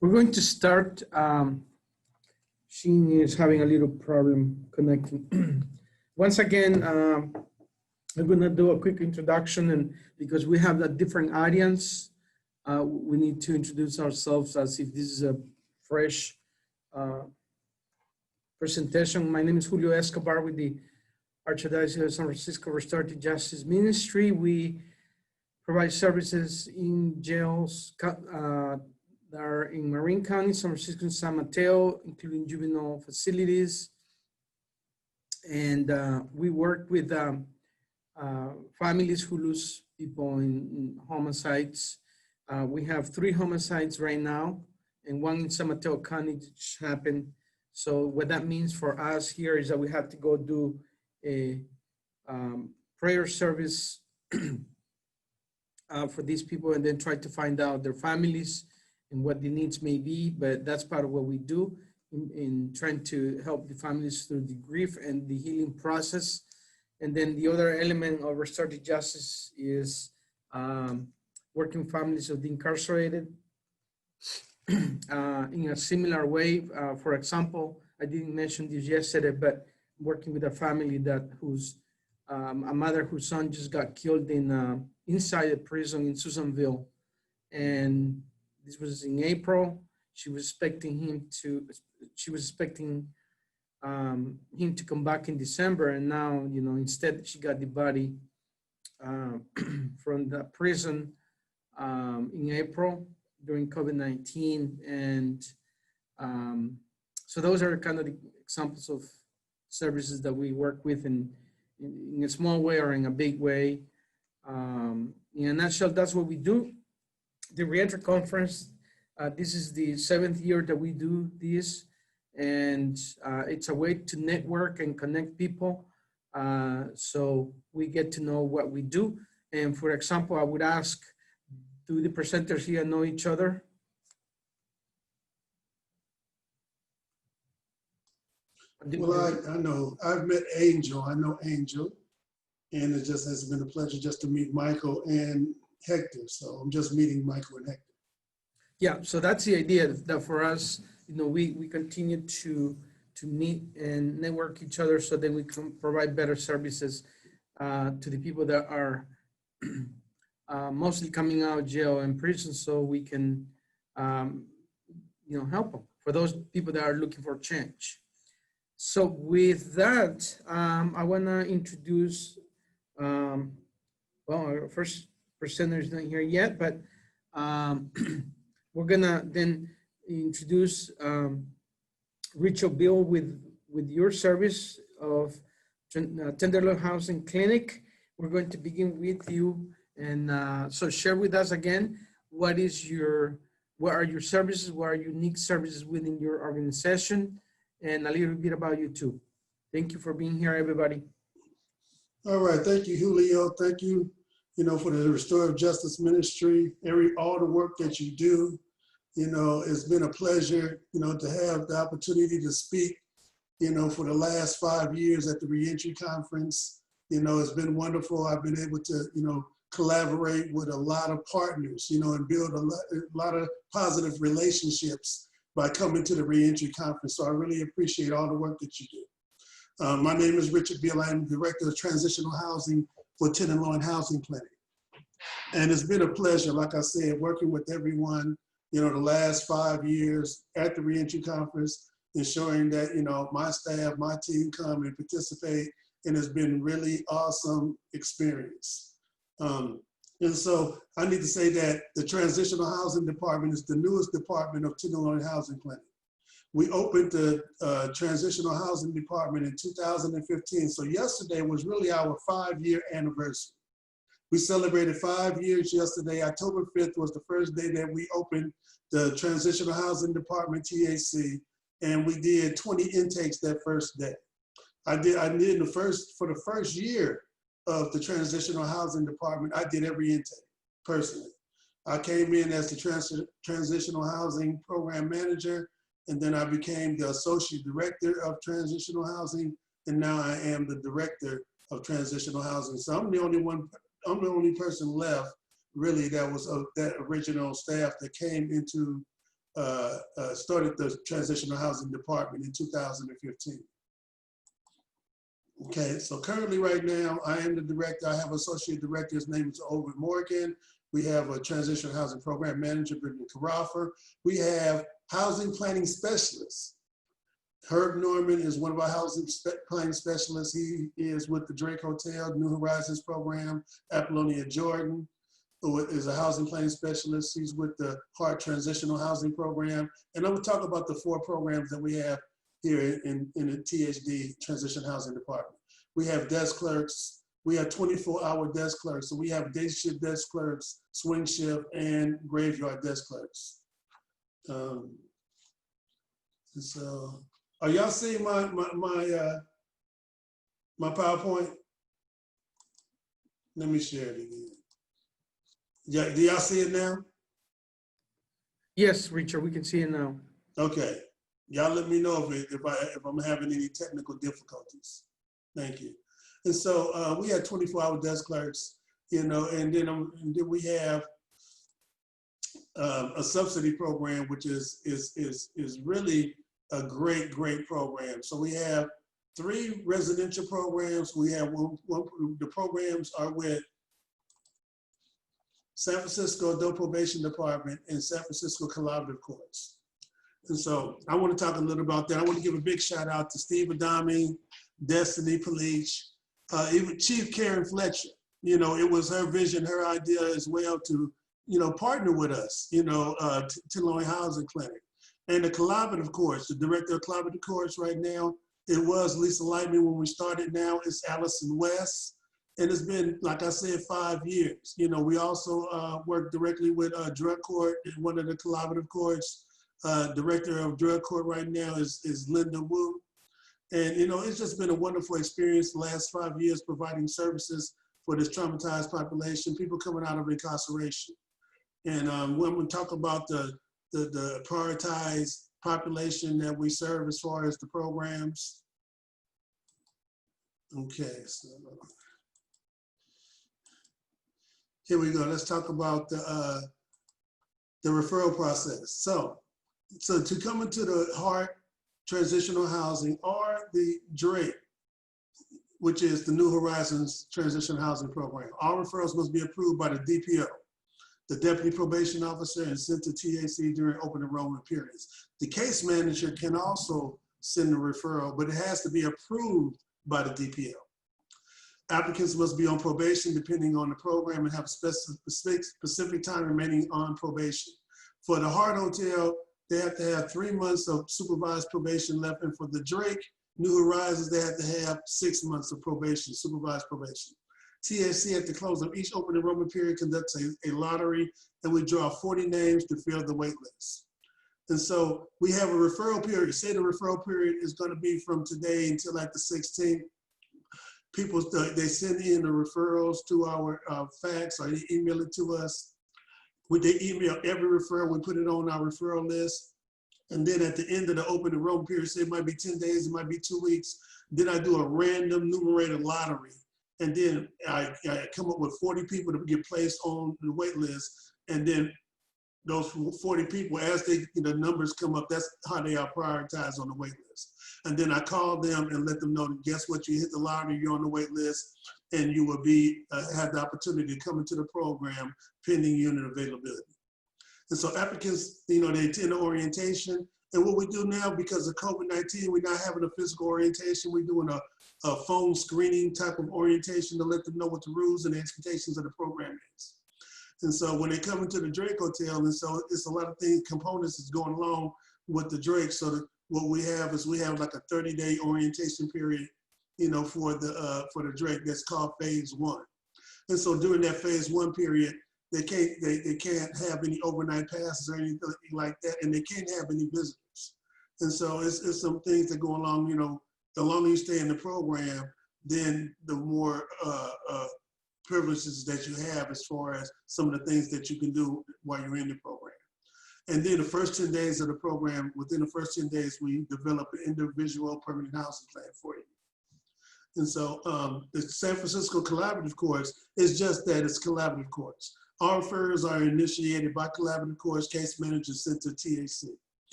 We're going to start. She is having a little problem connecting. Once again, I'm going to do a quick introduction, and because we have a different audience, we need to introduce ourselves as if this is a fresh presentation. My name is Julio Escobar with the Archdiocese of San Francisco Restorative Justice Ministry. We provide services in jails that are in Marin County, San Francisco, and San Mateo, including juvenile facilities. And we work with families who lose people in homicides. We have 3 homicides right now, and 1 in San Mateo County which happened. So what that means for us here is that we have to go do a prayer service for these people, and then try to find out their families and what the needs may be. But that's part of what we do in trying to help the families through the grief and the healing process. And then the other element of restorative justice is working families of the incarcerated in a similar way. For example, I didn't mention this yesterday, but working with a family whose a mother whose son just got killed inside a prison in Susanville, and this was in April. She was expecting him to come back in December, and now, instead she got the body from the prison in April during COVID-19. And so those are kind of the examples of services that we work with in a small way or in a big way. In a nutshell, that's what we do. The Reentry Conference, this is the 7th year that we do this, and it's a way to network and connect people, so we get to know what we do. And for example, I would ask, do the presenters here know each other? Well, I know. I've met Angel. I know Angel. And it just has been a pleasure just to meet Michael and Hector. So I'm just meeting Michael and Hector. Yeah, so that's the idea, that for us, we continue to meet and network each other so that we can provide better services to the people that are mostly coming out of jail and prison, so we can help them, for those people that are looking for change. So with that, I want to introduce, our first presenter is not here yet, but we're gonna then introduce Richard Beal with your service of Tenderloin Housing Clinic. We're going to begin with you, and so share with us again, what are your services, what are unique services within your organization, and a little bit about you too. Thank you for being here, everybody. All right, thank you, Julio. Thank you, for the Restorative Justice Ministry, all the work that you do. It's been a pleasure, to have the opportunity to speak, for the last 5 years at the Reentry Conference. It's been wonderful. I've been able to, collaborate with a lot of partners, and build a lot of positive relationships by coming to the Reentry Conference. So I really appreciate all the work that you do. My name is Richard Beal. I'm Director of Transitional Housing for Tenderloin Housing Clinic. And it's been a pleasure, like I said, working with everyone, the last 5 years at the Reentry Conference, ensuring that, my staff, my team come and participate, and it's been really awesome experience. And so I need to say that the Transitional Housing Department is the newest department of Tenderloin Housing Clinic. We opened the Transitional Housing Department in 2015. So yesterday was really our 5-year anniversary. We celebrated 5 years yesterday. October 5th was the first day that we opened the Transitional Housing Department, THC, and we did 20 intakes that first day. I did for the first year of the Transitional Housing Department, I did every intake personally. I came in as the Transitional Housing Program Manager, and then I became the Associate Director of Transitional Housing, and now I am the Director of Transitional Housing. So I'm the only person left, really, that was of that original staff that came into started the Transitional Housing Department in 2015. Okay, so currently right now, I am the director. I have associate director, his name is Ovid Morgan. We have a transitional housing program manager, Brittany Carafa. We have housing planning specialists. Herb Norman is one of our housing planning specialists. He is with the Drake Hotel, New Horizons program. Apollonia Jordan, who is a housing planning specialist. He's with the HealthRIGHT Transitional Housing Program. And I'm gonna talk about the 4 programs that we have here in the THD, Transition Housing Department. We have desk clerks. We have 24-hour desk clerks. So we have day shift desk clerks, swing shift, and graveyard desk clerks. And so, are y'all seeing my PowerPoint? Let me share it again. Yeah, do y'all see it now? Yes, Richard, we can see it now. Okay. Y'all let me know if I'm having any technical difficulties. Thank you. And so we had 24-hour desk clerks, you know, and then we have a subsidy program, which is really a great program. So we have 3 residential programs. We have the programs are with San Francisco Adult Probation Department and San Francisco Collaborative Courts. And so I want to talk a little about that. I want to give a big shout out to Steve Adami, Destiny Palich, even Chief Karen Fletcher. You know, it was her vision, her idea as well to, you know, partner with us, you know, Tenderloin Housing Clinic. And the Collaborative Courts, the director of Collaborative Courts right now, it was Lisa Lightman when we started. Now it's Allison West. And it's been, like I said, 5 years. You know, we also work directly with Drug Court, one of the Collaborative Courts. Director of Drug Court right now is Linda Wu. And, you know, it's just been a wonderful experience the last 5 years providing services for this traumatized population, people coming out of incarceration. And when we talk about the prioritized population that we serve as far as the programs. Okay, so here we go. Let's talk about the referral process. So to come into the HealthRIGHT Transitional Housing or the DRAPE, which is the New Horizons Transitional Housing Program, all referrals must be approved by the DPO, the Deputy Probation Officer, and sent to TAC during open enrollment periods. The case manager can also send a referral, but it has to be approved by the DPO. Applicants must be on probation depending on the program and have a specific time remaining on probation. For the Hart Hotel, they have to have 3 months of supervised probation left, and for the Drake New Horizons, they have to have 6 months of probation, supervised probation. TSC at the close of each open enrollment period conducts a lottery, and we draw 40 names to fill the wait list. And so we have a referral period. Say the referral period is going to be from today until like the 16th. People, they send in the referrals to our fax, or they email it to us. They email every referral, we put it on our referral list. And then at the end of the open enrollment period, say it might be 10 days, it might be 2 weeks. Then I do a random numerator lottery. And then I come up with 40 people to get placed on the wait list. And then those 40 people, as the numbers come up, that's how they are prioritized on the wait list. And then I call them and let them know, guess what, you hit the lottery, you're on the wait list, and you will be have the opportunity to come into the program pending unit availability. And so applicants, they attend the orientation. And what we do now, because of COVID-19, we're not having a physical orientation. We're doing a phone screening type of orientation to let them know what the rules and the expectations of the program is. And so when they come into the Drake Hotel, and so it's a lot of things, components is going along with the Drake. So what we have is we have like a 30-day orientation period, for the Drake that's called phase 1. And so during that phase 1 period, they can't have any overnight passes or anything like that, and they can't have any visitors. And so it's some things that go along, the longer you stay in the program, then the more privileges that you have as far as some of the things that you can do while you're in the program. And then the first 10 days of the program, within the first 10 days, we develop an individual permanent housing plan for you. And so the San Francisco Collaborative Courts is just that, it's collaborative courts. All referrals are initiated by collaborative course case managers sent to TAC.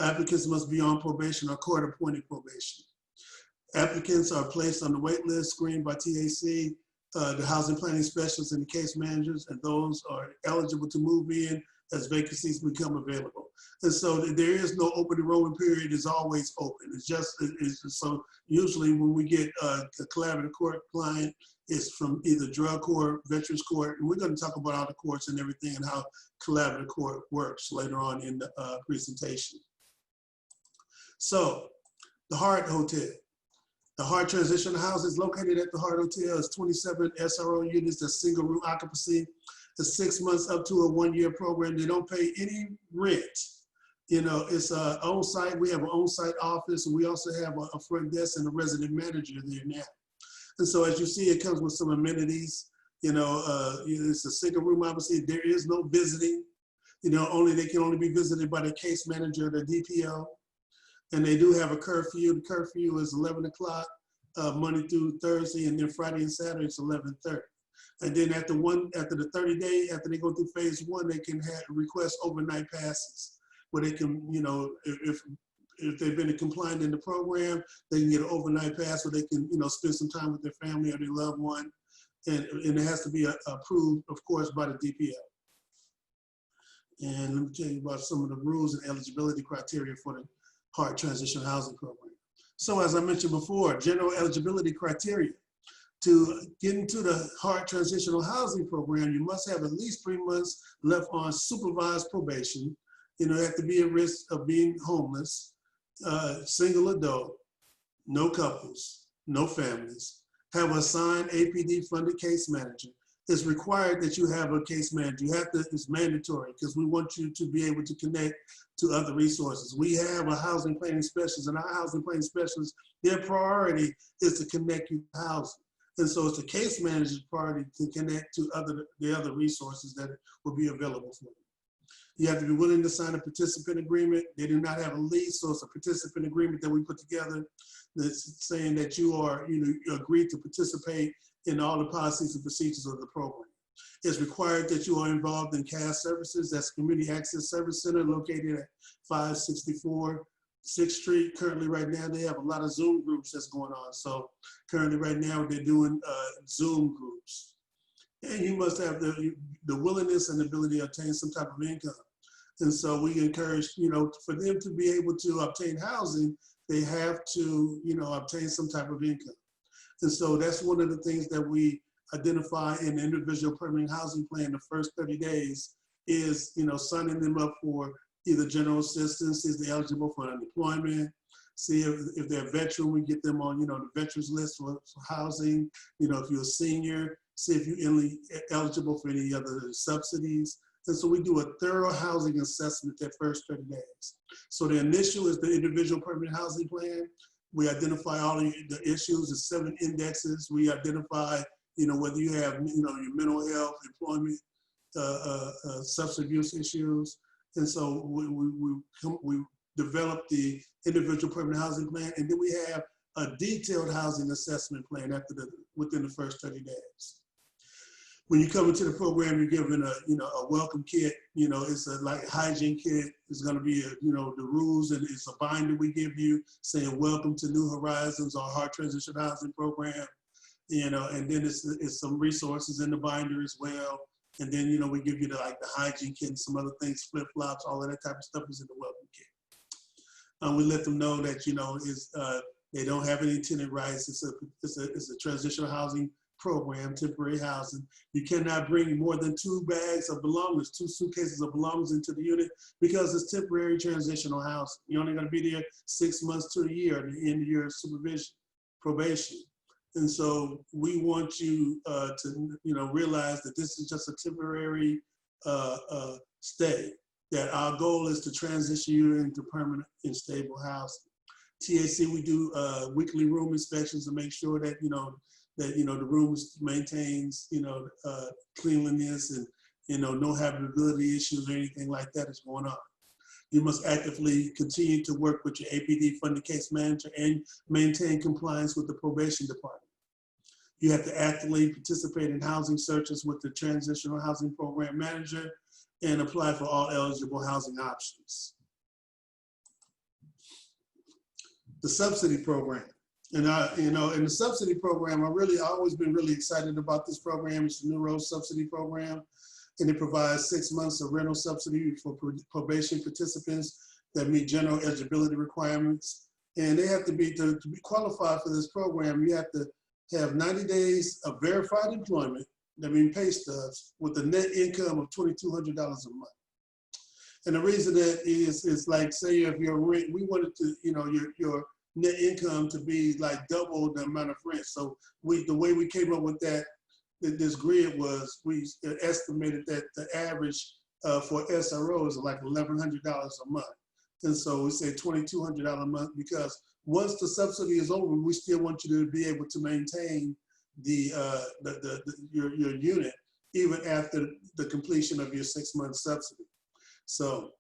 Applicants must be on probation or court-appointed probation. Applicants are placed on the wait list, screened by TAC, the housing planning specialists and the case managers, and those are eligible to move in as vacancies become available. And so there is no open enrollment period, it's always open. So usually when we get a collaborative court client, it's from either drug court, veterans court, and we're going to talk about all the courts and everything and how collaborative court works later on in the presentation. So the HealthRIGHT Hotel. The HealthRIGHT Transitional House is located at the HealthRIGHT Hotel. It's 27 SRO units, that's single room occupancy. It's 6 months up to a 1-year program. They don't pay any rent. You know, it's on-site. We have an on-site office, and we also have a front desk and a resident manager there now. And so as you see, it comes with some amenities. You know, it's a single room, obviously. There is no visiting. You know, they can only be visited by the case manager or the DPO. And they do have a curfew. The curfew is 11 o'clock, Monday through Thursday, and then Friday and Saturday it's 11:30. And then after the 30 day, after they go through phase 1, they can request overnight passes, where they can, you know, if they've been compliant in the program, they can get an overnight pass where they can, you know, spend some time with their family or their loved one. And it has to be approved, of course, by the DPO. And let me tell you about some of the rules and eligibility criteria for the HealthRIGHT Transitional Housing Program. So as I mentioned before, general eligibility criteria. To get into the HealthRIGHT Transitional Housing Program, you must have at least 3 months left on supervised probation. You know, you have to be at risk of being homeless, single adult, no couples, no families, have an assigned APD funded case manager. It's required that you have a case manager. You have to, it's mandatory because we want you to be able to connect to other resources. We have a housing planning specialist, and our housing planning specialists, their priority is to connect you to housing. And so it's the case manager's priority to connect to the other resources that will be available for you. You have to be willing to sign a participant agreement. They do not have a lease, so it's a participant agreement that we put together that's saying that you agree to participate in all the policies and procedures of the program. It's required that you are involved in CAS services. That's Community Access Service Center located at 564 6th Street. Currently right now, they have a lot of Zoom groups that's going on. So currently right now, they're doing Zoom groups. And you must have the willingness and ability to obtain some type of income. And so we encourage, you know, for them to be able to obtain housing, they have to, you know, obtain some type of income. And so that's one of the things that we identify in the individual permanent housing plan. The first 30 days is, you know, signing them up for either general assistance, is they eligible for unemployment, see if they're a veteran, we get them on, you know, the veterans list for housing. You know, if you're a senior, see if you're eligible for any other subsidies. And so we do a thorough housing assessment that first 30 days. So the initial is the individual permanent housing plan. We identify all of the issues, the 7 indexes. We identify, you know, whether you have, you know, your mental health, employment, substance abuse issues. And so we develop the individual permanent housing plan, and then we have a detailed housing assessment plan within the first 30 days. When you come into the program, you're given a welcome kit. You know, it's a like hygiene kit. It's going to be the rules, and it's a binder we give you saying welcome to New Horizons, our HealthRIGHT Transition Housing Program. You know, and then it's some resources in the binder as well. And then, you know, we give you the hygiene kit and some other things, flip flops, all of that type of stuff is in the welcome kit. We let them know that, you know, they don't have any tenant rights. It's a transitional housing program, temporary housing. You cannot bring more than 2 bags of belongings, 2 suitcases of belongings into the unit because it's temporary transitional housing. You're only going to be there 6 months to a year at the end of your probation. And so we want you to, you know, realize that this is just a temporary stay, that our goal is to transition you into permanent and stable housing. TAC, we do weekly room inspections to make sure that, the room maintains, cleanliness and, no habitability issues or anything like that is going on. You must actively continue to work with your APD funded case manager and maintain compliance with the probation department. You have to actively participate in housing searches with the Transitional Housing Program Manager and apply for all eligible housing options. The subsidy program. And in the subsidy program, I've always been really excited about this program. It's the New Road Subsidy Program, and it provides 6 months of rental subsidy for probation participants that meet general eligibility requirements. And they have to be qualified for this program. You have to have 90 days of verified employment, that means pay stubs, with a net income of $2,200 a month. And the reason that is like, say if your rent, we wanted to, your net income to be like double the amount of rent. So the way we came up with this grid was we estimated that the average for SRO is like $1,100 a month. And so we say $2,200 a month, because once the subsidy is over, we still want you to be able to maintain your unit even after the completion of your 6-month subsidy. So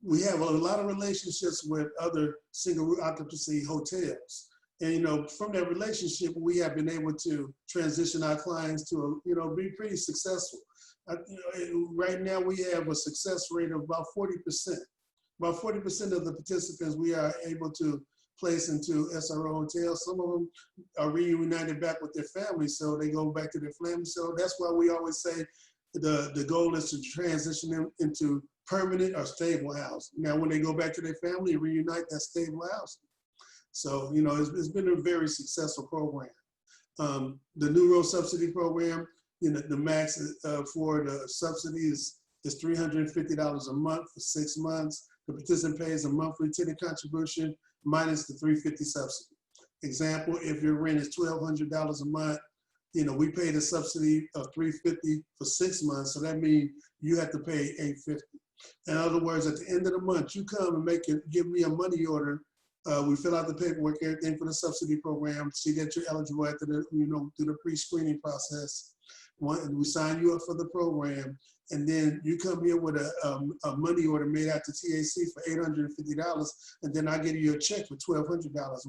we have a lot of relationships with other single occupancy hotels. And from that relationship, we have been able to transition our clients to be pretty successful. Right now we have a success rate of about 40%. About 40% of the participants we are able to place into SRO hotels. Some of them are reunited back with their families, so they go back to their families. So that's why we always say the goal is to transition them into permanent or stable housing. Now, when they go back to their family, reunite that stable housing. So, it's been a very successful program. The New Road Subsidy Program, the max for the subsidy is $350 a month for 6 months. The participant pays a monthly tenant contribution minus the $350 subsidy. Example, if your rent is $1,200 a month, we pay the subsidy of $350 for 6 months. So that means you have to pay $850. In other words, at the end of the month, you come and give me a money order. We fill out the paperwork, everything for the subsidy program, see that you're eligible after through the pre-screening process. We sign you up for the program, and then you come here with a money order made out to TAC for $850, and then I give you a check for $1,200,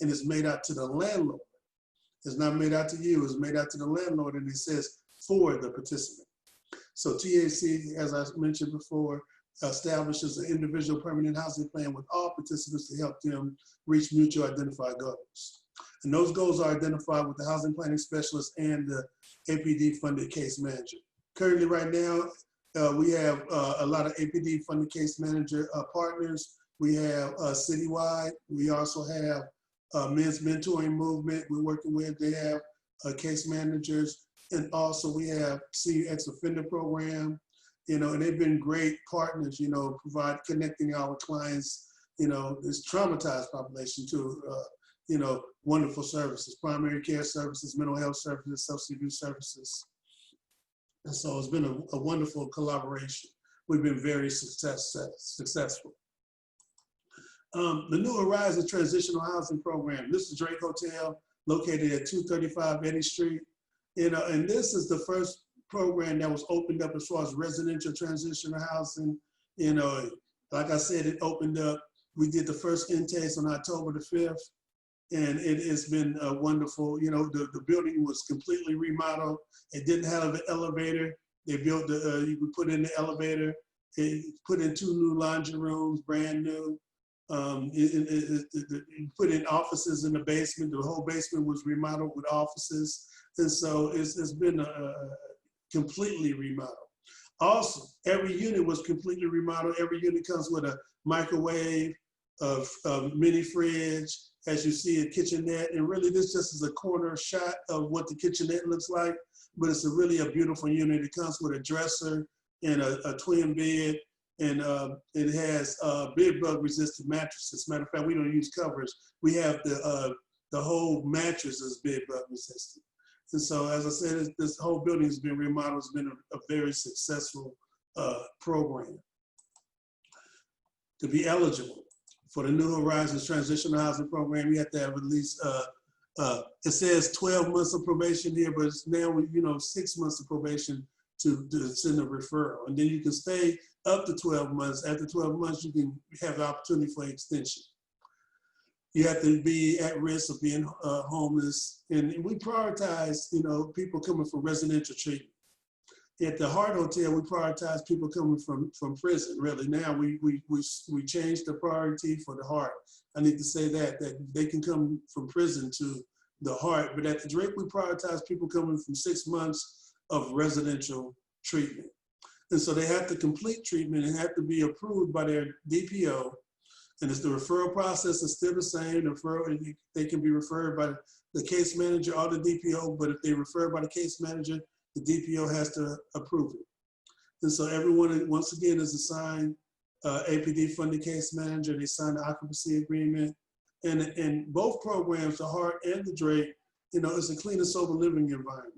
and it's made out to the landlord. It's not made out to you, it's made out to the landlord, and it says for the participant. So TAC, as I mentioned before, establishes an individual permanent housing plan with all participants to help them reach mutual identified goals. And those goals are identified with the housing planning specialist and the APD funded case manager. Currently right now, we have a lot of APD funded case manager partners. We have citywide. We also have men's mentoring movement we're working with. They have case managers. And also we have senior ex-offender program, and they've been great partners, connecting our clients, this traumatized population to, wonderful services, primary care services, mental health services, substance abuse services. And so it's been a wonderful collaboration. We've been very successful. The New Horizons Transitional Housing Program. This is Drake Hotel, located at 235 Eddy Street. And this is the first program that was opened up as far as residential transitional housing. Like I said, it opened up. We did the first intakes on October the 5th, and it has been wonderful. The building was completely remodeled. It didn't have an elevator. They built you could put in the elevator. It put in 2 new laundry rooms, brand new. It put in offices in the basement. The whole basement was remodeled with offices. And so it's been completely remodeled. Also, every unit was completely remodeled. Every unit comes with a microwave, a mini fridge, as you see, a kitchenette. And really, this just is a corner shot of what the kitchenette looks like. But it's really a beautiful unit. It comes with a dresser and a twin bed. And it has bed bug resistant mattresses. Matter of fact, we don't use covers. We have the whole mattress is bed bug resistant. And so, as I said, this whole building has been remodeled. It's been a very successful program. To be eligible for the New Horizons Transitional Housing Program, you have to have at least, it says 12 months of probation here, but it's now, 6 months of probation to send a referral. And then you can stay up to 12 months. After 12 months, you can have the opportunity for extension. you have to be at risk of being homeless. And we prioritize, you know, people coming from residential treatment. At the Heart Hotel, we prioritize people coming from prison. Really, now we changed the priority for the Heart. I need to say that they can come from prison to the Heart, but at the Drake, we prioritize people coming from 6 months of residential treatment. And so they have to complete treatment and have to be approved by their DPO. And it's the referral process is still the same. They can be referred by the case manager or the DPO, but if they refer by the case manager, the DPO has to approve it. And so everyone, once again, is assigned APD funded case manager. They sign the occupancy agreement. And in both programs, the Heart and the Drake, you know, it's a clean and sober living environment.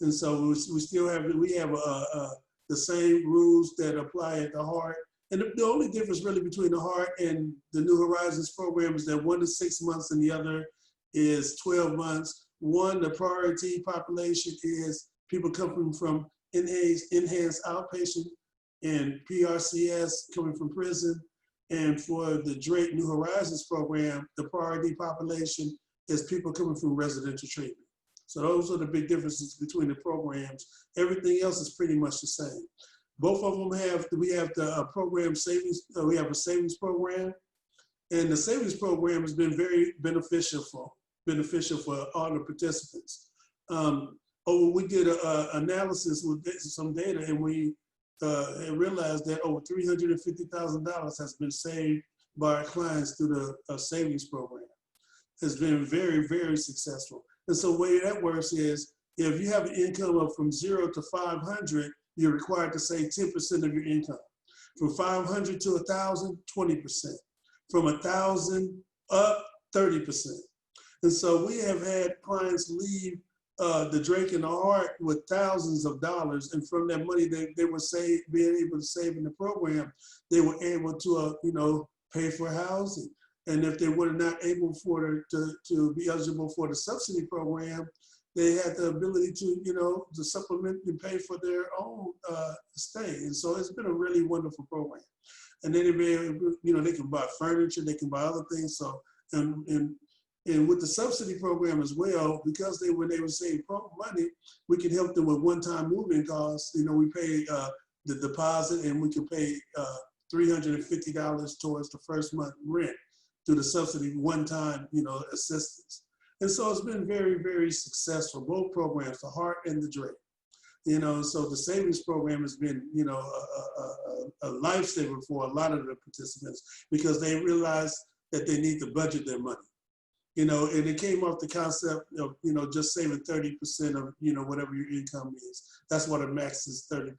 And so we still have, the same rules that apply at the Heart. And the only difference really between the Heart and the New Horizons program is that one is 6 months and the other is 12 months. One, the priority population is people coming from enhanced outpatient and PRCS coming from prison. And for the Drake New Horizons program, the priority population is people coming from residential treatment. So those are the big differences between the programs. Everything else is pretty much the same. Both of them we have the program savings, we have a savings program. And the savings program has been very beneficial for all the participants. We did an analysis with some data, and we realized that over $350,000 has been saved by our clients through the savings program. It's been very, very successful. And so the way that works is, if you have an income of from 0 to 500, you're required to save 10% of your income. From 500 to 1,000, 20%. From 1,000 up, 30%. And so we have had clients leave the Drake and the Heart with thousands of dollars, and from that money they were being able to save in the program, they were able to pay for housing. And if they were not able to be eligible for the subsidy program, they had the ability to supplement and pay for their own stay. And so it's been a really wonderful program. And then they can buy furniture, they can buy other things. So and with the subsidy program as well, because when they were saving money, we can help them with one-time moving costs. We pay the deposit, and we can pay $350 towards the first month rent through the subsidy one-time assistance. And so it's been very, very successful, both programs, the Heart and the Drake. So the savings program has been, a lifesaver for a lot of the participants, because they realize that they need to budget their money. And it came off the concept of, just saving 30% of, whatever your income is. That's what a max is, 30%.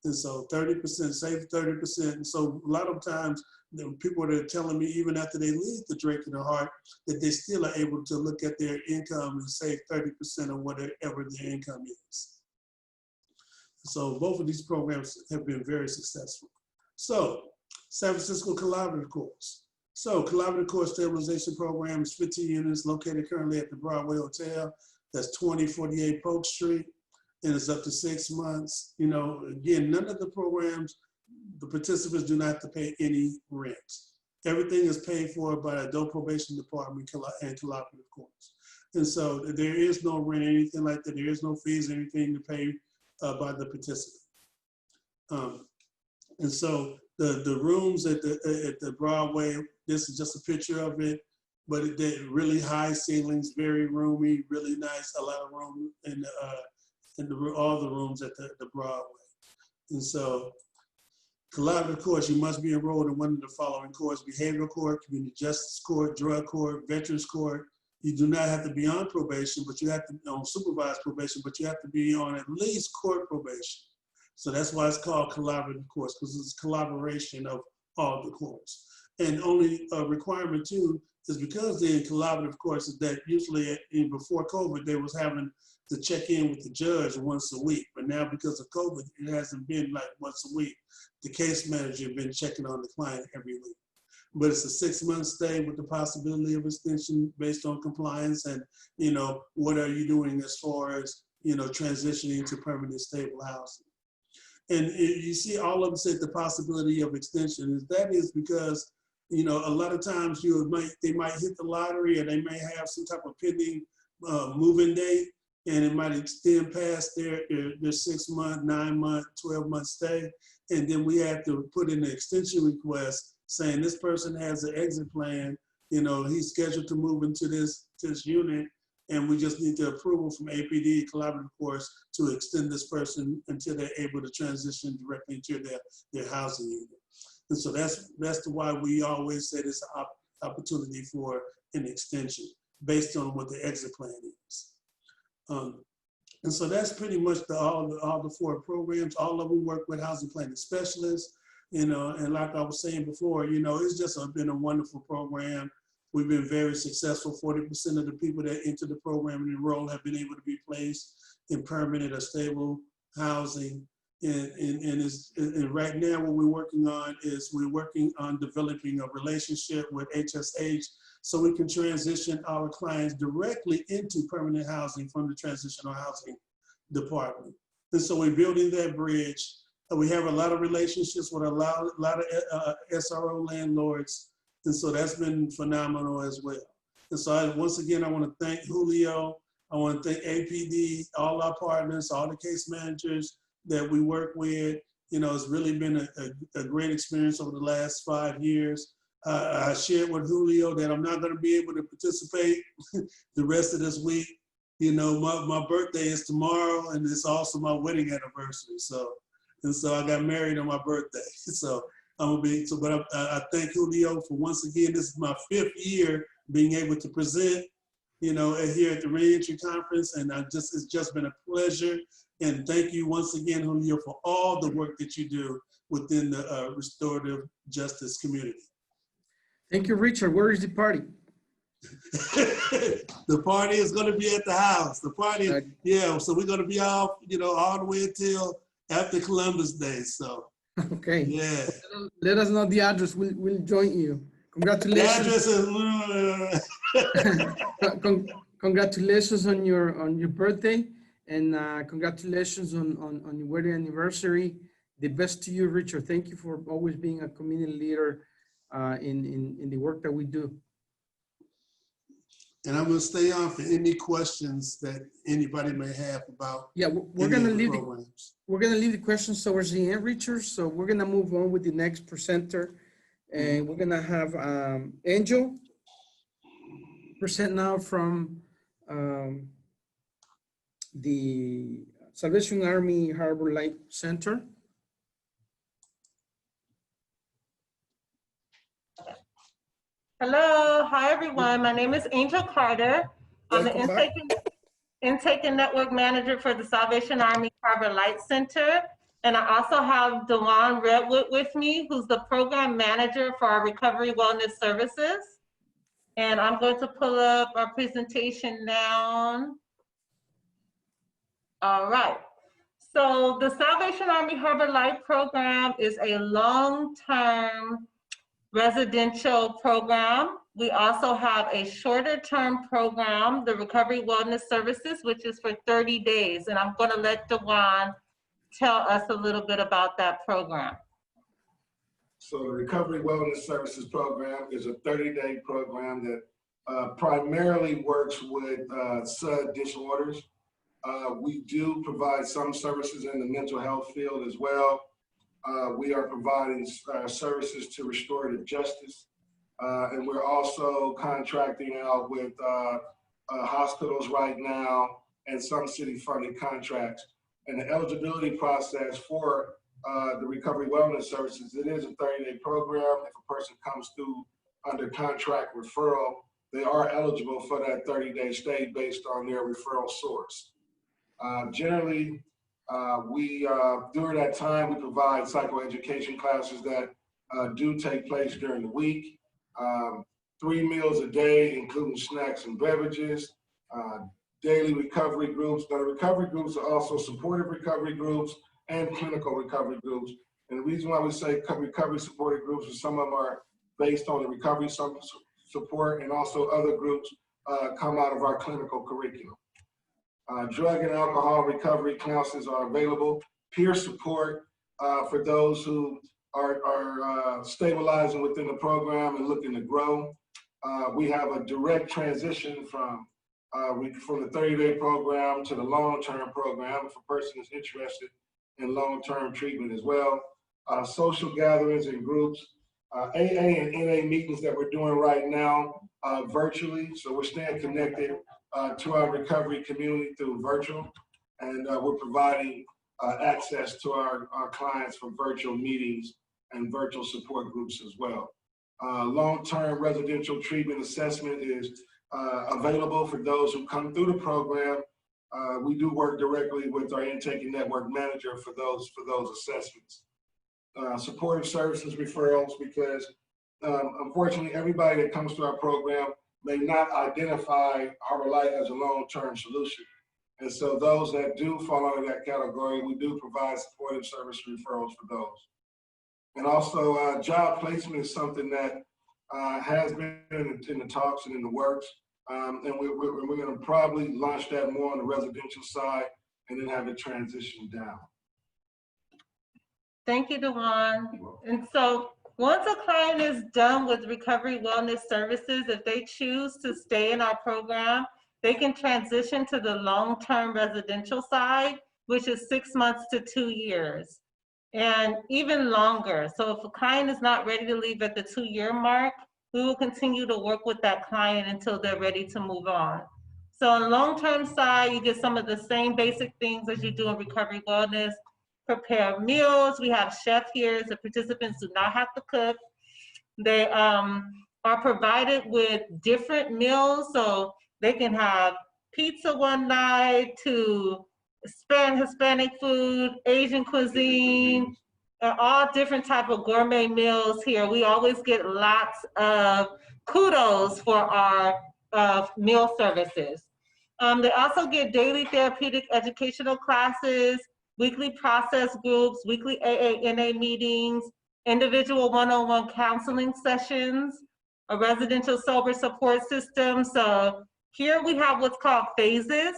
And so 30%, save 30%. And so a lot of times, people are telling me, even after they leave the Drake and the Heart, that they still are able to look at their income and save 30% of whatever their income is. So both of these programs have been very successful. So San Francisco Collaborative Course. So Collaborative Course Stabilization Program is 15 units located currently at the Broadway Hotel. That's 2048 Polk Street, and it's up to 6 months. Again, none of the programs, the participants do not have to pay any rent. Everything is paid for by the Adult Probation Department and Collaborative Course. And so there is no rent, anything like that. There is no fees, anything to pay by the participant. And so the rooms at the Broadway, this is just a picture of it, but they're really high ceilings, very roomy, really nice, a lot of room in all the rooms at the Broadway. And so Collaborative Course, you must be enrolled in one of the following courts: behavioral court, community justice court, drug court, veterans court. You do not have to be on probation, but you have to be on supervised probation, but you have to be on at least court probation. So that's why it's called Collaborative Course, because it's collaboration of all the courts. And only requirement too is because they're in collaborative courses that usually before COVID, they was having to check in with the judge once a week. But now because of COVID, it hasn't been like once a week. The case manager has been checking on the client every week. But it's a 6-month stay with the possibility of extension based on compliance and, what are you doing as far as, transitioning to permanent stable housing. And you see all of them said the possibility of extension. That is because, you know, a lot of times they might hit the lottery, or they may have some type of pending moving date, and it might extend past their 6 month, 9 month, 12-month stay. And then we have to put in an extension request saying this person has an exit plan. You know, he's scheduled to move into this unit, and we just need the approval from APD, collaborative course, to extend this person until they're able to transition directly into their housing unit. And so that's why we always say this opportunity for an extension based on what the exit plan is. And so that's pretty much all the 4 programs. All of them work with housing planning specialists, you know, and like I was saying before, you know, it's just been a wonderful program. We've been very successful. 40% of the people that enter the program and enroll have been able to be placed in permanent or stable housing. And right now what we're working on is developing a relationship with HSH so we can transition our clients directly into permanent housing from the transitional housing department. And so we're building that bridge. We have a lot of relationships with a lot of SRO landlords. And so that's been phenomenal as well. And so once again, I want to thank Julio. I want to thank APD, all our partners, all the case managers that we work with. You know, it's really been a great experience over the last 5 years. I shared with Julio that I'm not going to be able to participate the rest of this week. You know, my birthday is tomorrow, and it's also my wedding anniversary. So I got married on my birthday. So I'm gonna be. So, but I thank Julio for once again. This is my 5th year being able to present. You know, here at the Reentry Conference, and it's just been a pleasure. And thank you once again, Julio, for all the work that you do within the restorative justice community. Thank you, Richard. Where is the party? The party is going to be at the house. The party, yeah. So we're going to be off, you know, all the way until after Columbus Day. So, okay. Yeah. Let us know the address. We'll join you. Congratulations. The address is. Congratulations on your birthday, and congratulations on your wedding anniversary. The best to you, Richard. Thank you for always being a community leader in the work that we do. And I'm going to stay on for any questions that anybody may have about. Yeah, we're going to leave the questions towards the end, Richard. So we're going to move on with the next presenter, and we're going to have Angel present now from the Salvation Army Harbor Light Center. Hello, hi everyone. My name is Angel Carter. I'm the Intake and Network Manager for the Salvation Army Harbor Light Center. And I also have Dewan Redwood with me, who's the Program Manager for our Recovery Wellness Services. And I'm going to pull up our presentation now. All right. So the Salvation Army Harbor Light Program is a long-term residential program. We also have a shorter term program, the Recovery Wellness Services, which is for 30 days. And I'm going to let Dewan tell us a little bit about that program. So the Recovery Wellness Services program is a 30-day program that primarily works with SUD disorders. We do provide some services in the mental health field as well. We are providing services to restorative justice, and we're also contracting out with hospitals right now and some city-funded contracts. And the eligibility process for the Recovery Wellness Services, it is a 30-day program. If a person comes through under contract referral, they are eligible for that 30-day stay based on their referral source. Generally, during that time, we provide psychoeducation classes that do take place during the week. 3 meals a day, including snacks and beverages, daily recovery groups. Now, the recovery groups are also supportive recovery groups and clinical recovery groups. And the reason why we say recovery supportive groups is some of them are based on the recovery support, and also other groups come out of our clinical curriculum. Drug and alcohol recovery counselors are available. Peer support for those who are stabilizing within the program and looking to grow. We have a direct transition from the 30-day program to the long-term program if a person is interested in long-term treatment as well. Social gatherings and groups, AA and NA meetings that we're doing right now virtually. So we're staying connected to our recovery community through virtual, and we're providing access to our clients for virtual meetings and virtual support groups as well. Long-term residential treatment assessment is available for those who come through the program. We do work directly with our intake and network manager for those assessments. Supportive services referrals, because unfortunately everybody that comes to our program may not identify HealthRIGHT as a long-term solution. And so those that do fall under that category, we do provide supportive service referrals for those. And also job placement is something that has been in the talks and in the works. And we're going to probably launch that more on the residential side and then have it transition down. Thank you, Dewan. And so once a client is done with recovery wellness services, if they choose to stay in our program, they can transition to the long-term residential side, which is 6 months to 2 years, and even longer. So if a client is not ready to leave at the 2-year mark, we will continue to work with that client until they're ready to move on. So on the long-term side, you get some of the same basic things as you do in recovery wellness. Prepare meals. We have chef here, so participants do not have to cook. They are provided with different meals, so they can have pizza one night to Hispanic food, Asian cuisine, all different type of gourmet meals here. We always get lots of kudos for our meal services. They also get daily therapeutic educational classes, weekly process groups, weekly AA/NA meetings, individual one-on-one counseling sessions, a residential sober support system. So here we have what's called phases.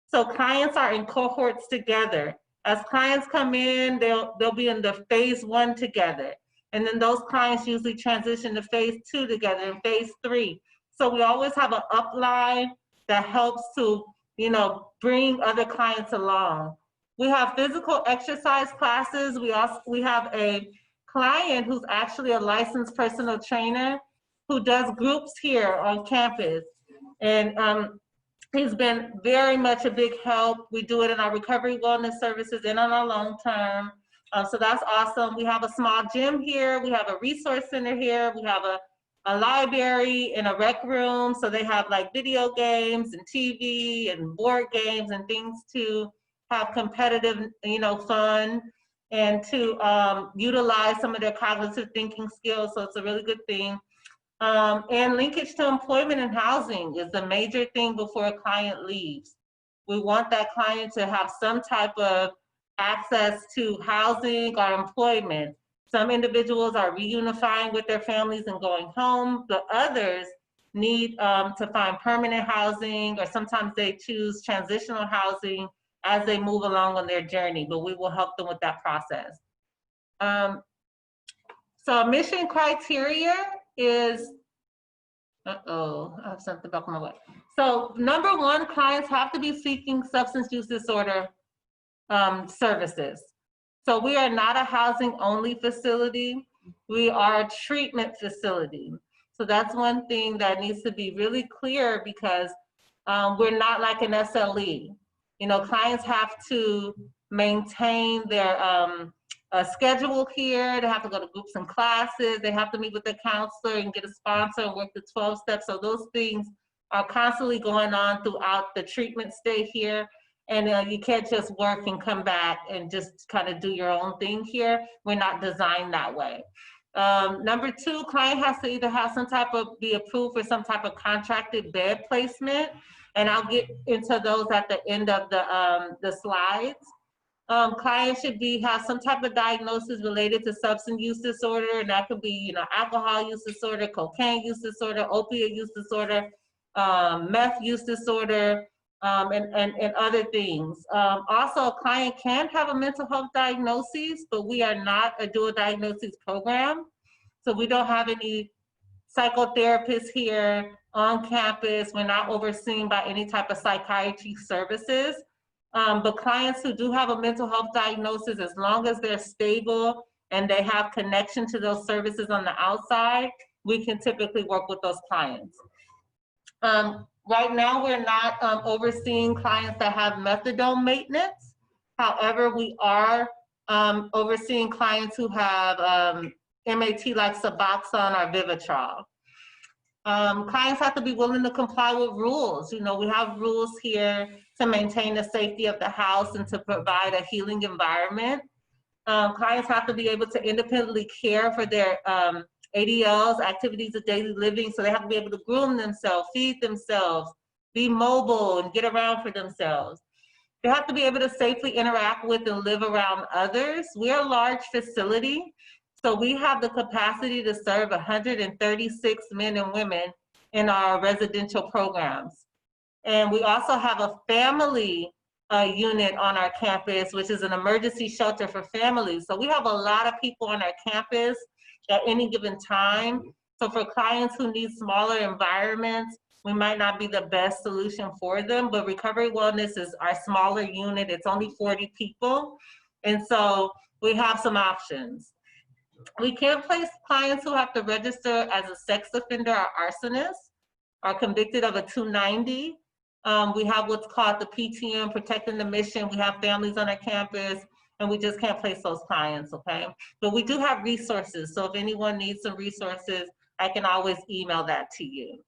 So clients are in cohorts together. As clients come in, they'll be in the phase 1 together. And then those clients usually transition to phase 2 together and phase 3. So we always have an upline that helps to, bring other clients along. We have physical exercise classes. We have a client who's actually a licensed personal trainer who does groups here on campus. And he's been very much a big help. We do it in our recovery wellness services and on our long term. So that's awesome. We have a small gym here. We have a resource center here. We have a library and a rec room. So they have like video games and TV and board games and things to have competitive, fun, and to utilize some of their cognitive thinking skills. So it's a really good thing. And linkage to employment and housing is a major thing before a client leaves. We want that client to have some type of access to housing or employment. Some individuals are reunifying with their families and going home, but others need to find permanent housing, or sometimes they choose transitional housing as they move along on their journey, but we will help them with that process. So mission criteria is, I have something back on my way. So number 1, clients have to be seeking substance use disorder services. So we are not a housing only facility. We are a treatment facility. So that's one thing that needs to be really clear, because we're not like an SLE. Clients have to maintain their schedule here. They have to go to groups and classes. They have to meet with their counselor and get a sponsor and work the 12 steps. So those things are constantly going on throughout the treatment stay here. And you can't just work and come back and just kind of do your own thing here. We're not designed that way. Number 2, client has to either have be approved for some type of contracted bed placement. And I'll get into those at the end of the slides. Clients should have some type of diagnosis related to substance use disorder, and that could be, alcohol use disorder, cocaine use disorder, opiate use disorder, meth use disorder, and other things. Also, a client can have a mental health diagnosis, but we are not a dual diagnosis program. So we don't have any psychotherapists here on campus. We're not overseen by any type of psychiatry services. But clients who do have a mental health diagnosis, as long as they're stable and they have connection to those services on the outside, we can typically work with those clients. Right now, we're not overseeing clients that have methadone maintenance. However, we are overseeing clients who have MAT like Suboxone or Vivitrol. Clients have to be willing to comply with rules. You know, we have rules here to maintain the safety of the house and to provide a healing environment. Clients have to be able to independently care for their ADLs, activities of daily living, so they have to be able to groom themselves, feed themselves, be mobile, and get around for themselves. They have to be able to safely interact with and live around others. We're a large facility, so we have the capacity to serve 136 men and women in our residential programs. And we also have a family unit on our campus, which is an emergency shelter for families. So we have a lot of people on our campus at any given time. So for clients who need smaller environments, we might not be the best solution for them, but Recovery Wellness is our smaller unit. It's only 40 people. And so we have some options. We can place clients who have to register as a sex offender or arsonist, are convicted of a 290. We have what's called the PTM, Protecting the Mission. We have families on our campus, and we just can't place those clients, okay? But we do have resources, so if anyone needs some resources, I can always email that to you.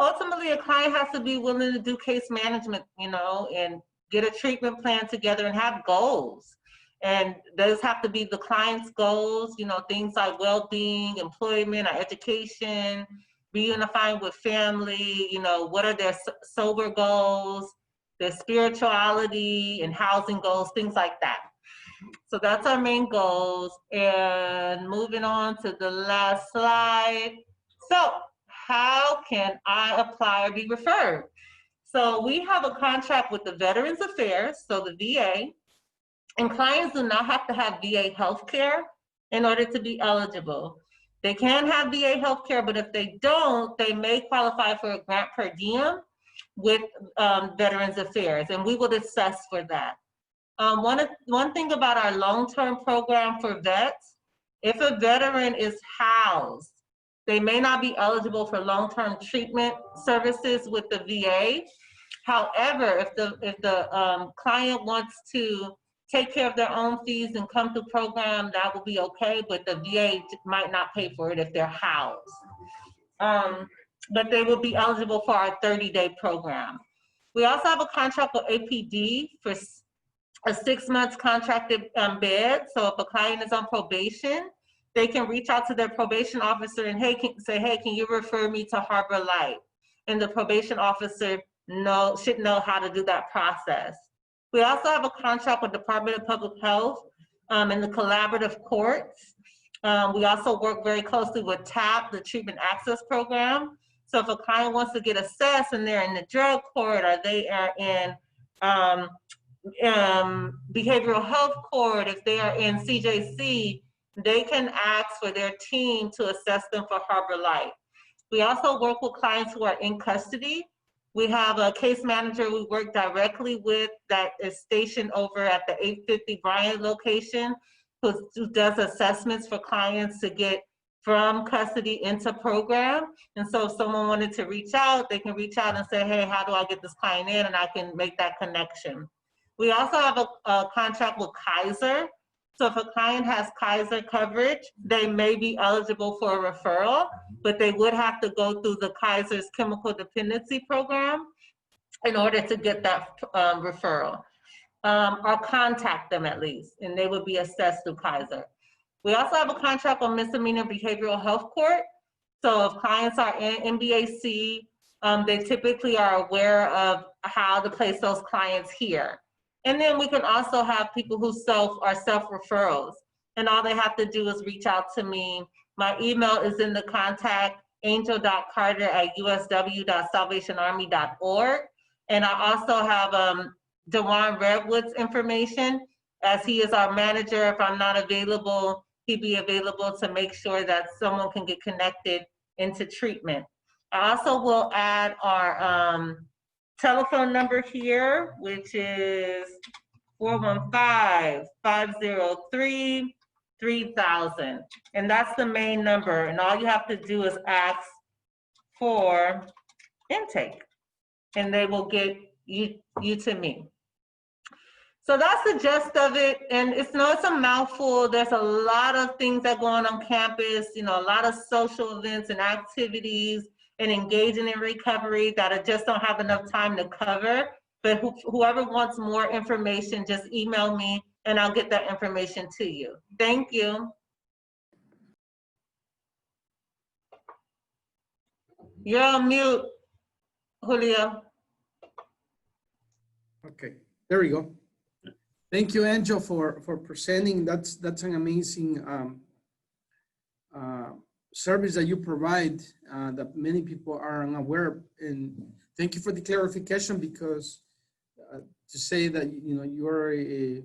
Ultimately, a client has to be willing to do case management, you know, and get a treatment plan together and have goals. And those have to be the client's goals, you know, things like well-being, employment, or education, reunifying with family, you know, what are their sober goals, their spirituality and housing goals, things like that. So that's our main goals. And moving on to the last slide. So how can I apply or be referred? So we have a contract with the Veterans Affairs, so the VA, and clients do not have to have VA healthcare in order to be eligible. They can have VA healthcare, but if they don't, they may qualify for a grant per diem with Veterans Affairs, and we would assess for that. One thing about our long-term program for vets, if a veteran is housed, they may not be eligible for long-term treatment services with the VA. However, if the client wants to take care of their own fees and come through program, that will be okay, but the VA might not pay for it if they're housed. But they will be eligible for our 30-day program. We also have a contract with APD for a 6 months contracted bed. So if a client is on probation, they can reach out to their probation officer and say, hey, can you refer me to Harbor Light? And the probation officer should know how to do that process. We also have a contract with Department of Public Health and the collaborative courts. We also work very closely with TAP, the Treatment Access Program. So if a client wants to get assessed and they're in the drug court or they are in behavioral health court, if they are in CJC, they can ask for their team to assess them for Harbor Light. We also work with clients who are in custody. We have a case manager we work directly with that is stationed over at the 850 Bryant location, who does assessments for clients to get from custody into program. And so if someone wanted to reach out, they can reach out and say, hey, how do I get this client in? And I can make that connection. We also have a contract with Kaiser. So if a client has Kaiser coverage, they may be eligible for a referral, but they would have to go through the Kaiser's chemical dependency program in order to get that referral, or contact them at least, and they would be assessed through Kaiser. We also have a contract on misdemeanor behavioral health court. So if clients are in MBAC, they typically are aware of how to place those clients here. And then we can also have people who are self-referrals. And all they have to do is reach out to me. My email is in the contact angel.carter@usw.salvationarmy.org. And I also have Dewan Redwood's information, as he is our manager. If I'm not available, he'd be available to make sure that someone can get connected into treatment. I also will add our telephone number here, which is 415-503-3000. And that's the main number. And all you have to do is ask for intake, and they will get you to me. So that's the gist of it. And it's a mouthful. There's a lot of things that go on campus, a lot of social events and activities and engaging in recovery that I just don't have enough time to cover. But whoever wants more information, just email me and I'll get that information to you. Thank you. You're on mute, Julio. Okay, there we go. Thank you, Angel, for presenting. That's an amazing service that you provide that many people are unaware of. And thank you for the clarification, because to say that you're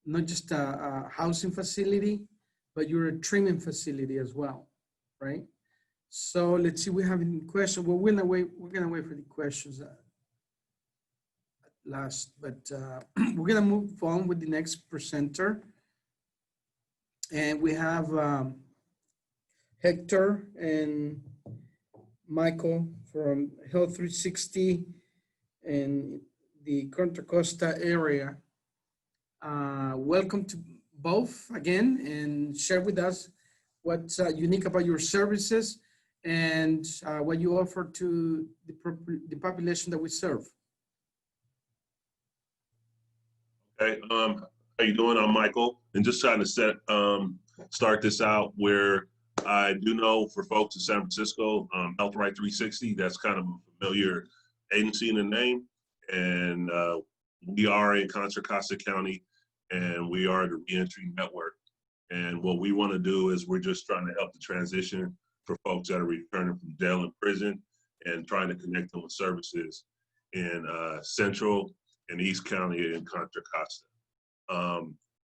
not just a housing facility, but you're a treatment facility as well, right? So let's see, we have any questions. Well, we're gonna wait for the questions last, but we're gonna move on with the next presenter. And we have Hector and Michael from HealthRIGHT in the Contra Costa area. Welcome to both again, and share with us what's unique about your services and what you offer to the population that we serve. Okay, how you doing? I'm Michael, and just trying to start this out where I do know for folks in San Francisco, HealthRIGHT 360, that's kind of a familiar agency in the name, and we are in Contra Costa County, and we are the Reentry network. And what we want to do is we're just trying to help the transition for folks that are returning from jail and prison, and trying to connect them with services in Central and East County in Contra Costa.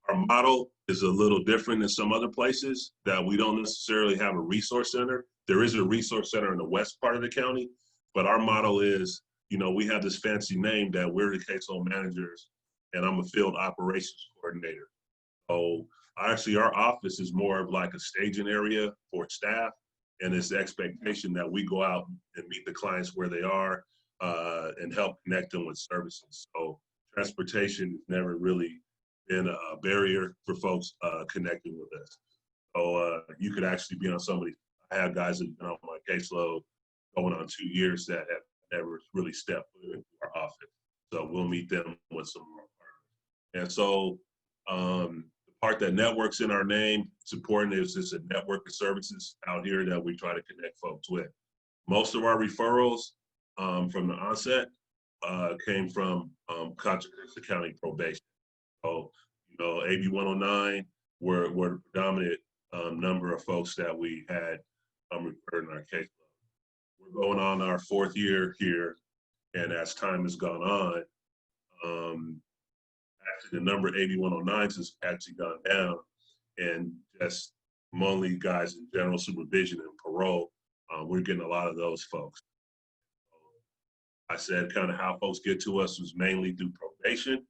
Our model is a little different than some other places that we don't necessarily have a resource center. There is a resource center in the west part of the county, but our model is, we have this fancy name that we're the caseload managers, and I'm a field operations coordinator. So actually our office is more of like a staging area for staff, and it's the expectation that we go out and meet the clients where they are and help connect them with services. So transportation has never really been a barrier for folks connecting with us. So you could actually be on somebody. I have guys that have been on my caseload going on 2 years that have never really stepped into our office. So we'll meet them with some more partners. And so the part that networks in our name, it's important, is just a network of services out here that we try to connect folks with. Most of our referrals from the onset came from Contra Costa County probation. So, AB 109 were the predominant number of folks that we had referred in our caseload. We're going on our 4th year here, and as time has gone on, actually the number of AB 109s has actually gone down, and just among guys in general supervision and parole, we're getting a lot of those folks. I said kind of how folks get to us was mainly through probation,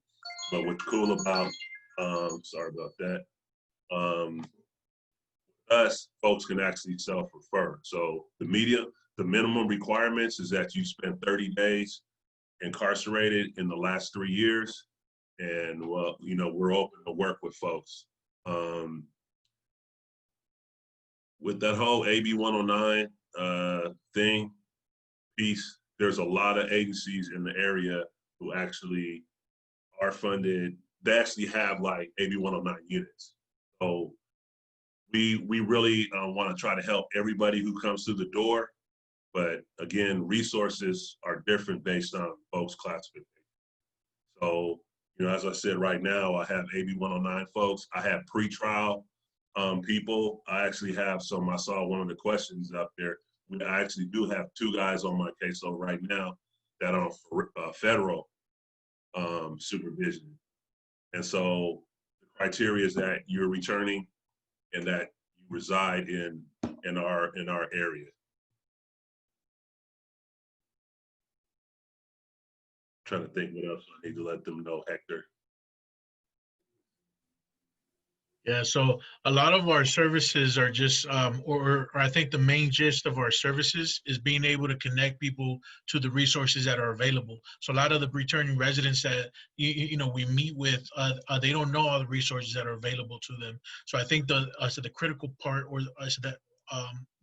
but what's cool about, sorry about that, us, folks can actually self-refer. So the minimum requirements is that you spend 30 days incarcerated in the last 3 years, and well, we're open to work with folks. With that whole AB 109 piece, there's a lot of agencies in the area who actually are funded. They actually have like AB 109 units. So we really want to try to help everybody who comes through the door. But again, resources are different based on folks' classification. So, as I said, right now, I have AB 109 folks. I have pretrial people. I actually have some. I saw one of the questions up there. I actually do have 2 guys on my caseload right now that are on federal supervision. And so the criteria is that you're returning and that you reside in our area. Trying to think what else I need to let them know, Hector. Yeah, so a lot of our services are just, or I think the main gist of our services is being able to connect people to the resources that are available. So a lot of the returning residents that you know we meet with, they don't know all the resources that are available to them. So I think the critical part, or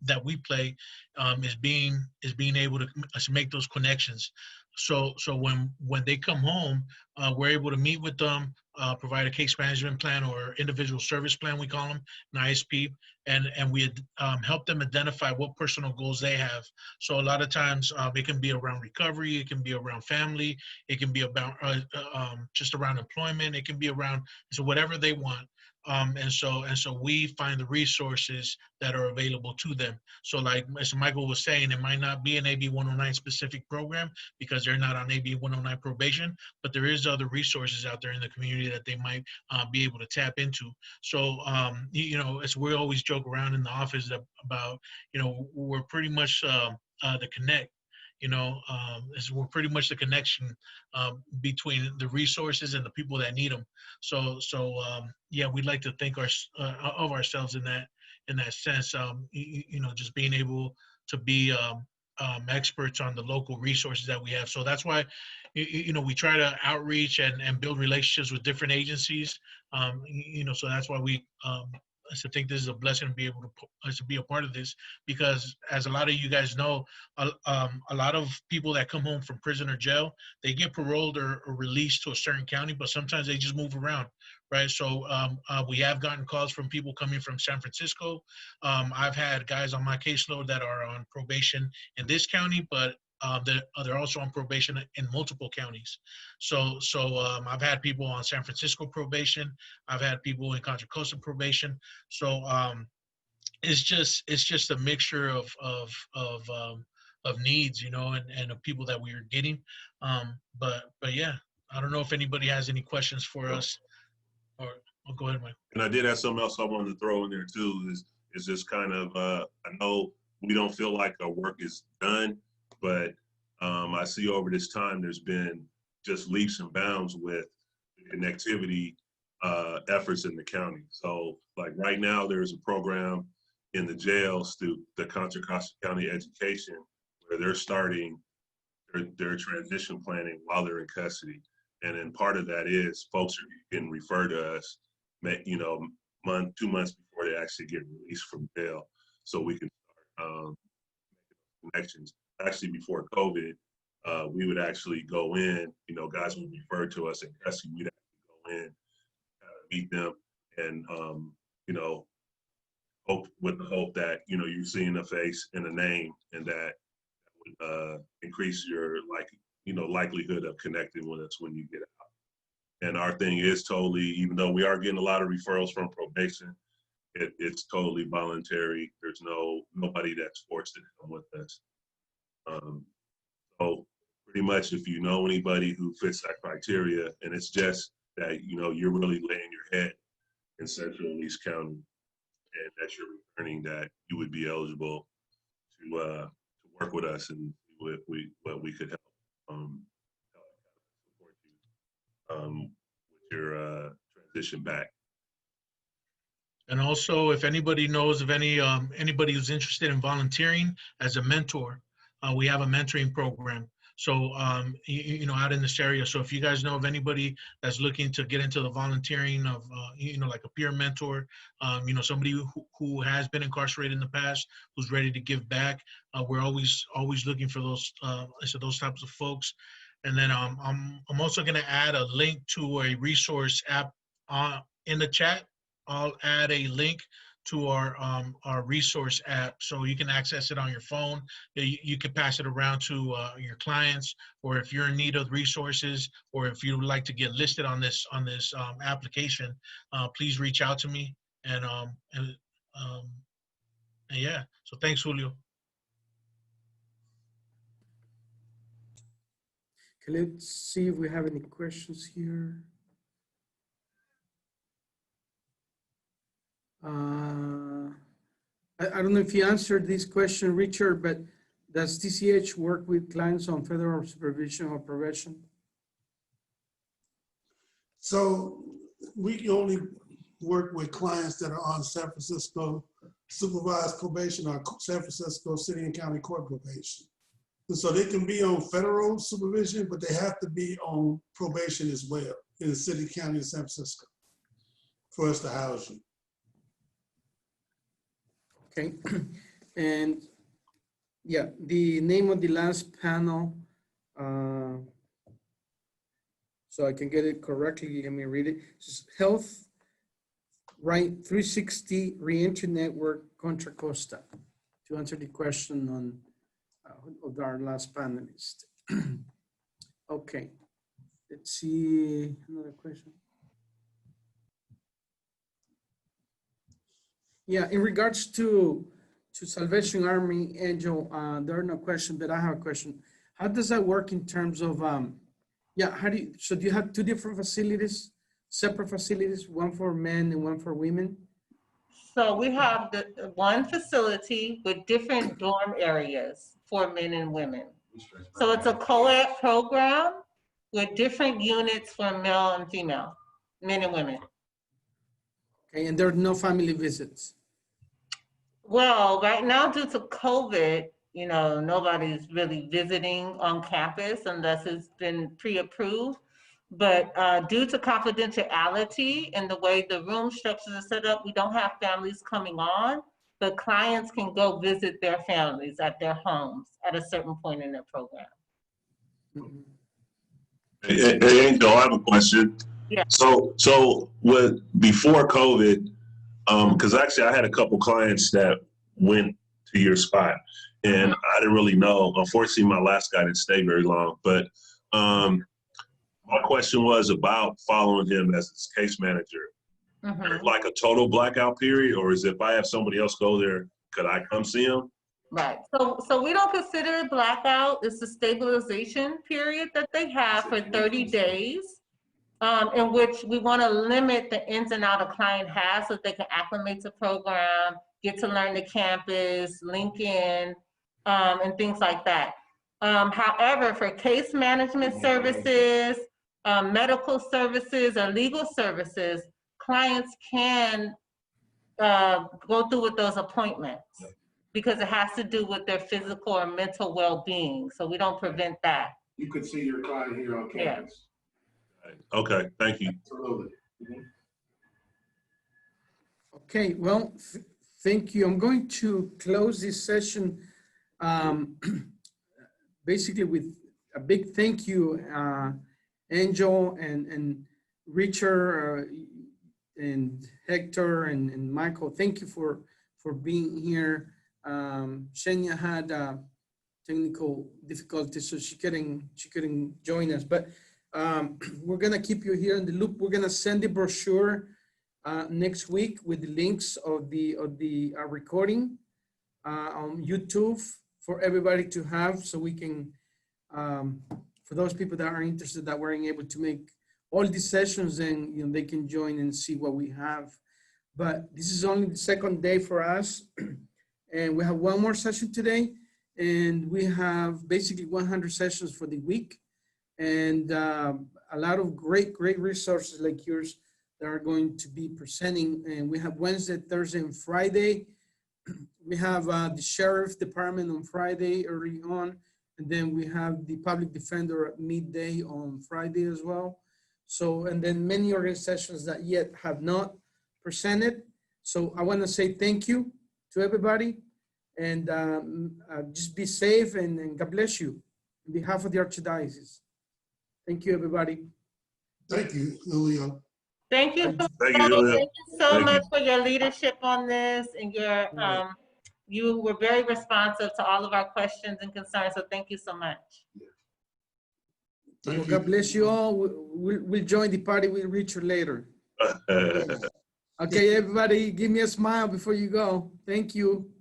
that we play, is being able to make those connections. So when they come home, we're able to meet with them, provide a case management plan or individual service plan, we call them, an ISP, and we help them identify what personal goals they have. So a lot of times it can be around recovery, it can be around family, it can be about just around employment, it can be around whatever they want. And so we find the resources that are available to them. So like as Michael was saying, it might not be an AB 109 specific program because they're not on AB 109 probation, but there is other resources out there in the community that they might be able to tap into. So, you know, as we always joke around in the office about, you know, we're pretty much the connect. You know, we're pretty much the connection between the resources and the people that need them. So yeah, we'd like to think of ourselves in that sense. You know, just being able to be experts on the local resources that we have. So that's why, you know, we try to outreach and build relationships with different agencies. You know, so that's why we. I think this is a blessing to be able to be a part of this, because as a lot of you guys know, a lot of people that come home from prison or jail, they get paroled or released to a certain county, but sometimes they just move around, right? So we have gotten calls from people coming from San Francisco. I've had guys on my caseload that are on probation in this county, but they're also on probation in multiple counties. So I've had people on San Francisco probation. I've had people in Contra Costa probation. So it's just a mixture of needs, you know, and of people that we are getting. But yeah, I don't know if anybody has any questions for us. Or I'll go ahead, Mike. And I did have something else I wanted to throw in there too. Is just kind of I know we don't feel like our work is done, but I see over this time there's been just leaps and bounds with the connectivity efforts in the county. So like right now there's a program in the jails through the Contra Costa County Education where they're starting their transition planning while they're in custody. And then part of that is folks are getting referred to us, you know, 2 months before they actually get released from jail, so we can start making connections. Actually, before COVID, we would actually go in, you know, guys would refer to us in custody, we'd actually go in, meet them, and, you know, with the hope that, you know, you're seeing a face and a name, and that would increase your, likelihood of connecting with us when you get out. And our thing is totally, even though we are getting a lot of referrals from probation, it's totally voluntary. There's nobody that's forced to come with us. So pretty much if you know anybody who fits that criteria, and it's just that, you know, you're really laying your head in Central and East County, and that you're returning, that you would be eligible to work with us and what we could help support you with your transition back. And also, if anybody knows of anybody who's interested in volunteering as a mentor, we have a mentoring program. So, you know, out in this area. So if you guys know of anybody that's looking to get into the volunteering of, you know, like a peer mentor, you know, somebody who has been incarcerated in the past, who's ready to give back, we're always looking for those types of folks. And then I'm also going to add a link to a resource app in the chat. I'll add a link to our resource app, so you can access it on your phone. You can pass it around to your clients, or if you're in need of resources, or if you would like to get listed on this application, please reach out to me. And yeah, so thanks, Julio. Okay, let's see if we have any questions here. I don't know if you answered this question, Richard, but does TCH work with clients on federal supervision or probation? So we only work with clients that are on San Francisco supervised probation or San Francisco City and County Court probation. And so they can be on federal supervision, but they have to be on probation as well in the city, county of San Francisco for us to house you. Okay, and yeah, the name of the last panel, so I can get it correctly, let me read it. It's HealthRIGHT 360 Reentry Network Contra Costa, to answer the question on of our last panelist. Okay, let's see, another question. Yeah, in regards to Salvation Army, Angel, there are no questions, but I have a question. How does that work in terms of, yeah, how do you, so do you have two different facilities, separate facilities, one for men and one for women? So we have the one facility with different dorm areas for men and women. So it's a co-ed program with different units for male and female, men and women. Okay, and there are no family visits. Well, right now due to COVID, you know, nobody's really visiting on campus unless it's been pre-approved. But due to confidentiality and the way the room structures are set up, we don't have families coming on, but clients can go visit their families at their homes at a certain point in their program. Mhm. Hey, Angel, I have a question. Yeah. So with before COVID, because actually I had a couple clients that went to your spot, and I didn't really know. Unfortunately, my last guy didn't stay very long. But my question was about following him as his case manager. Like a total blackout period, or is it if I have somebody else go there, could I come see him? Right. So we don't consider it blackout. It's a stabilization period that they have for 30 days. In which we want to limit the ins and outs a client has so they can acclimate to program, get to learn the campus, link in, and things like that. However, for case management services, medical services, or legal services, clients can go through with those appointments because it has to do with their physical or mental well-being. So we don't prevent that. You could see your client here on campus. Okay, thank you. Absolutely. Okay, well, thank you. I'm going to close this session basically with a big thank you, Angel and Richard and Hector and Michael. Thank you for being here. Shenya had technical difficulties, so she couldn't join us, but we're gonna keep you here in the loop. We're gonna send the brochure next week with the links of the recording on YouTube for everybody to have, so we can, for those people that are interested that weren't able to make all these sessions, then you know they can join and see what we have. But this is only the second day for us, and we have one more session today, and we have basically 100 sessions for the week. And a lot of great resources like yours that are going to be presenting. And we have Wednesday, Thursday, and Friday. We have the Sheriff Department on Friday early on. And then we have the Public Defender at midday on Friday as well. So, and then many organizations that yet have not presented. So I want to say thank you to everybody. And just be safe and God bless you on behalf of the Archdiocese. Thank you, everybody. Thank you, Julio. Thank you. Thank you, Julia. Thank you so Thank much for your leadership on this, and your you were very responsive to all of our questions and concerns. So thank you so much. Thank you. God bless you all. We'll join the party with Richard later. Okay, everybody, give me a smile before you go. Thank you.